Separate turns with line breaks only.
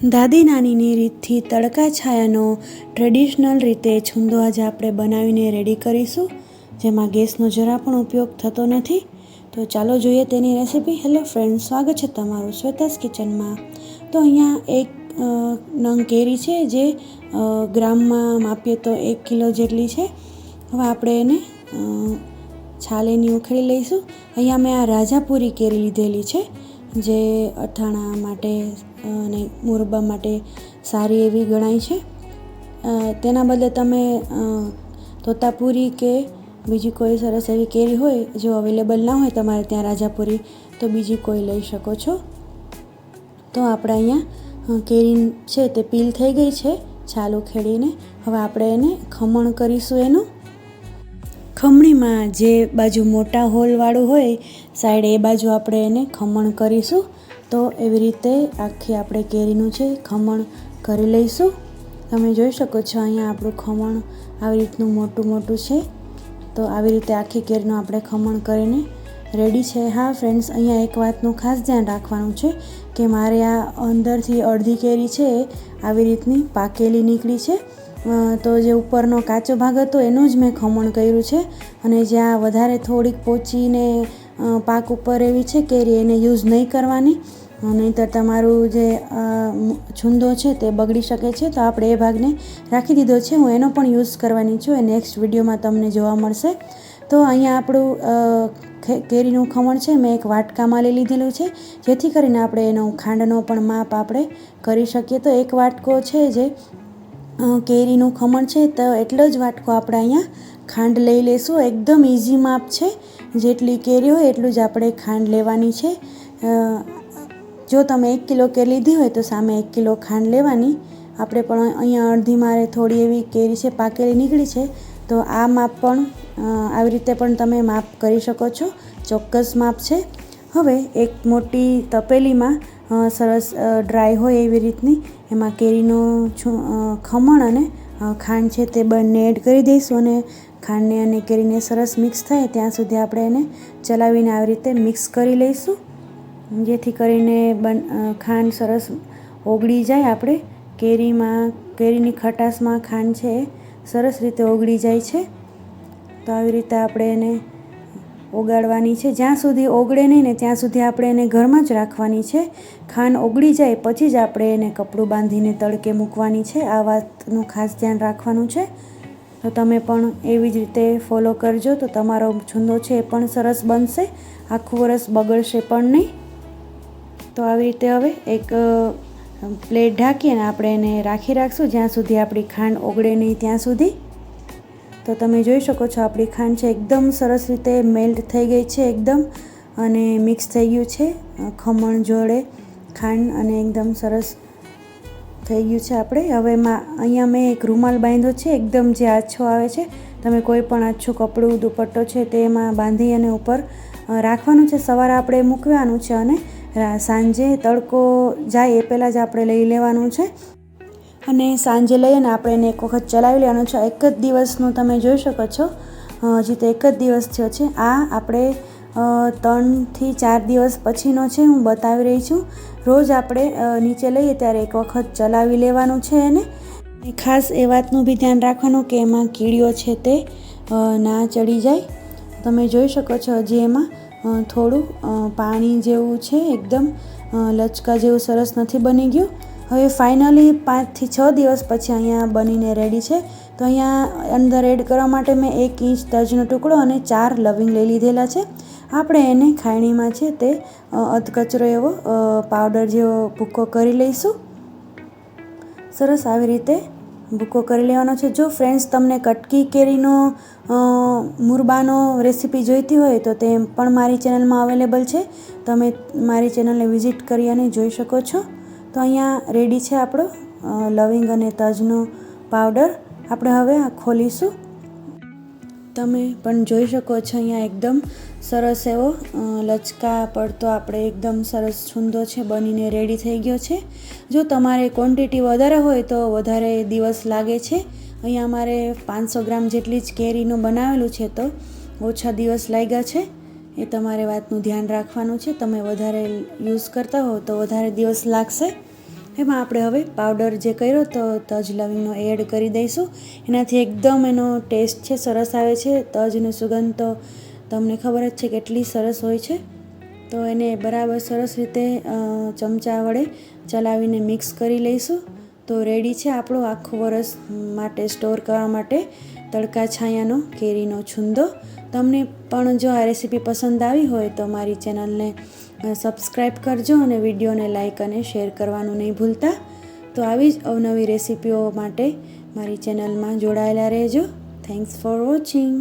દાદી નાનીની રીતથી તડકા છાયાનો ટ્રેડિશનલ રીતે છૂંદો આજે આપણે બનાવીને રેડી કરીશું, જેમાં ગેસનો જરા પણ ઉપયોગ થતો નથી. તો ચાલો જોઈએ તેની રેસીપી. હેલો ફ્રેન્ડ્સ, સ્વાગત છે તમારું શ્વેતાસ કિચનમાં. તો અહીંયા એક નંગ કેરી છે, જે ગ્રામમાં માપીએ તો 1 કિલો જેટલી છે. હવે આપણે એને છાલેની ઉખેડી લઈશું. અહીંયા મેં આ રાજાપુરી કેરી લીધેલી છે, જે અથાણા માટે અને મુરબ્બા માટે સારી એવી ગણાય છે. તેના બદલે તમે તોતાપુરી કે બીજી કોઈ સરસ એવી કેરી હોય, જો અવેલેબલ ના હોય તમારે ત્યાં રાજાપુરી, તો બીજી કોઈ લઈ શકો છો. તો આપણે અહીંયા કેરી છે તે પીલ થઈ ગઈ છે છાલ ઉખેડીને. હવે આપણે એને ખમણ કરીશું. એનું ખમણીમાં જે બાજુ મોટા હોલવાળું હોય સાઈડ, એ બાજુ આપણે એને ખમણ કરીશું. તો એવી રીતે આખી આપણે કેરીનું છે ખમણ કરી લઈશું. તમે જોઈ શકો છો અહીંયા આપણું ખમણ આવી રીતનું મોટું મોટું છે. તો આવી રીતે આખી કેરીનું આપણે ખમણ કરીને રેડી છે. હા ફ્રેન્ડ્સ, અહીંયા એક વાતનું ખાસ ધ્યાન રાખવાનું છે કે મારે આ અંદરથી અડધી કેરી છે આવી રીતની પાકેલી નીકળી છે. તો જે ઉપરનો કાચો ભાગ હતો એનું જ મેં ખમણ કર્યું છે, અને જ્યાં વધારે થોડીક પોચીને પાક ઉપર એવી છે કેરી, એને યુઝ નહીં કરવાની, નહીંતર તમારું જે છૂંદો છે તે બગડી શકે છે. તો આપણે એ ભાગને રાખી દીધો છે. હું એનો પણ યુઝ કરવાની છું, એ નેક્સ્ટ વિડીયોમાં તમને જોવા મળશે. તો અહીંયા આપણું કેરીનું ખમણ છે મેં એક વાટકામાં લઈ લીધેલું છે, જેથી કરીને આપણે એનો ખાંડનો પણ માપ આપણે કરી શકીએ. તો એક વાટકો છે જે કેરીનું ખમણ છે, તો એટલો જ વાટકો આપણે અહીંયા ખાંડ લઈ લઈશું. એકદમ ઇઝી માપ છે, જેટલી કેરી હોય એટલું જ આપણે ખાંડ લેવાની છે. જો તમે 1 કિલો કેરી લીધી હોય તો સામે 1 કિલો ખાંડ લેવાની. આપણે પણ અહીંયા અડધી મારે થોડી એવી કેરી છે પાકેલી નીકળી છે, તો આ માપ પણ આવી રીતે પણ તમે માપ કરી શકો છો. ચોક્કસ માપ છે. હવે એક મોટી તપેલીમાં સરસ ડ્રાય હોય એવી રીતની એમાં કેરીનું ખમણ અને ખાંડ છે તે બંને એડ કરી દઈશું, અને ખાંડને અને કેરીને સરસ મિક્સ થાય ત્યાં સુધી આપણે એને ચલાવીને આવી રીતે મિક્સ કરી લઈશું, જેથી કરીને ખાંડ સરસ ઓગળી જાય. આપણે કેરીની ખટાશમાં ખાંડ છે એ સરસ રીતે ઓગળી જાય છે. તો આવી રીતે આપણે એને ઓગાળવાની છે. જ્યાં સુધી ઓગળે નહીં ને ત્યાં સુધી આપણે એને ઘરમાં જ રાખવાની છે. ખાંડ ઓગળી જાય પછી જ આપણે એને કપડું બાંધીને તડકે મૂકવાની છે. આ વાતનું ખાસ ધ્યાન રાખવાનું છે. તો તમે પણ એવી જ રીતે ફોલો કરજો, તો તમારો છૂંદો છે એ પણ સરસ બનશે, આખું વરસ બગડશે પણ નહીં. તો આવી રીતે હવે એક પ્લેટ ઢાંકીને આપણે એને રાખીશું જ્યાં સુધી આપણી ખાંડ ઓગળે નહીં ત્યાં સુધી. તો તમે જોઈ શકો છો આપણી ખાંડ છે એકદમ સરસ રીતે મેલ્ટ થઈ ગઈ છે એકદમ, અને મિક્સ થઈ ગયું છે ખમણ જોડે ખાંડ, અને એકદમ સરસ થઈ ગયું છે. આપણે હવે અહીંયા મેં એક રૂમાલ બાંધ્યો છે, એકદમ જે આછો આવે છે. તમે કોઈ પણ આછું કપડું દુપટ્ટો છે તેમાં બાંધી અને ઉપર રાખવાનું છે. સવારે આપણે મૂકવાનું છે, અને સાંજે તડકો જાય એ પહેલાં જ આપણે લઈ લેવાનું છે. અને સાંજે લઈને આપણે એને એક વખત ચલાવી લેવાનું છે. એક જ દિવસનું તમે જોઈ શકો છો, હજી તો એક જ દિવસ થયો છે. આ આપણે 3 થી 4 દિવસ પછીનો છે હું બતાવી રહી છું. રોજ આપણે નીચે લઈએ ત્યારે એક વખત ચલાવી લેવાનું છે એને. ખાસ એ વાતનું બી ધ્યાન રાખવાનું કે એમાં કીડીઓ છે તે ના ચડી જાય. તમે જોઈ શકો છો હજી એમાં થોડું પાણી જેવું છે, એકદમ લચકા જેવું સરસ નથી બની ગયું. હવે ફાઇનલી 5 થી 6 દિવસ પછી અહીંયા બનીને રેડી છે. તો અહીંયા અંદર એડ કરવા માટે મેં 1 ઇંચ તજનો ટુકડો અને 4 લવિંગ લઈ લીધેલા છે. આપણે એને ખાયણીમાં છે તે અધકચરો એવો પાવડર જેવો ભૂકો કરી લઈશું. સરસ આવી રીતે ભૂકો કરી લેવાનો છે. જો ફ્રેન્ડ્સ તમને કટકી કેરીનો મુરબાનો રેસીપી જોઈતી હોય તો તે પણ મારી ચેનલમાં અવેલેબલ છે. તમે મારી ચેનલને વિઝિટ કરી અને જોઈ શકો છો. તો અહીંયા રેડી છે આપણો લવિંગ અને તજનો પાવડર. આપણે હવે આ ખોલીશું. તમે પણ જોઈ શકો છો અહીંયા એકદમ સરસ એવો લચકા પડતો આપણે એકદમ સરસ છૂંદો છે બનીને રેડી થઈ ગયો છે. જો તમારે ક્વોન્ટિટી વધારે હોય તો વધારે દિવસ લાગે છે. અહીંયા અમારે 500 ગ્રામ જેટલી જ કેરીનું બનાવેલું છે, તો ઓછા દિવસ લાગ્યા છે. એ તમારે વાતનું ધ્યાન રાખવાનું છે. તમે વધારે યુઝ કરતા હો તો વધારે દિવસ લાગશે. એમાં આપણે હવે પાવડર જે કર્યો તો તજ લવિંગનો એડ કરી દઈશું. એનાથી એકદમ એનો ટેસ્ટ છે સરસ આવે છે. તજની સુગંધ તો તમને ખબર જ છે કેટલી સરસ હોય છે. તો એને બરાબર સરસ રીતે ચમચા વડે ચલાવીને મિક્સ કરી લઈશું. તો રેડી છે આપણો આખું વરસ માટે સ્ટોર કરવા માટે તડકા છાયાનો કેરીનો છુંદો. તમને પણ જો આ રેસીપી પસંદ આવી હોય તો મારી ચેનલને સબસ્ક્રાઈબ કરજો અને વિડીયોને લાઇક અને શેર કરવાનું નહીં ભૂલતા. તો આવી જ અવનવી રેસીપીઓ માટે મારી ચેનલમાં જોડાયેલા રહેજો. Thanks for watching.